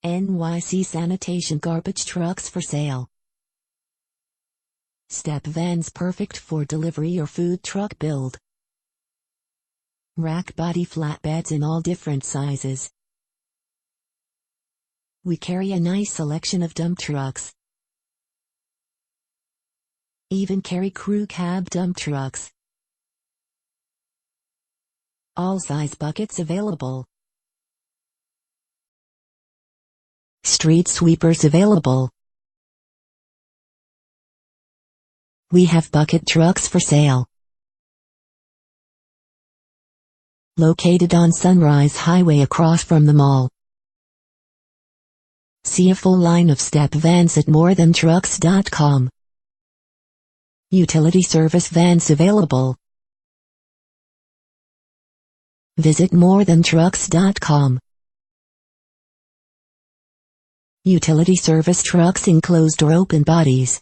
NYC sanitation garbage trucks for sale. Step vans perfect for delivery or food truck build. Rack body flatbeds in all different sizes. We carry a nice selection of dump trucks. Even carry crew cab dump trucks. All size buckets available. Street sweepers available. We have bucket trucks for sale. Located on Sunrise Highway across from the mall. See a full line of step vans at MoreThanTrucks.com. Utility service vans available. Visit MoreThanTrucks.com. Utility service trucks enclosed or open bodies.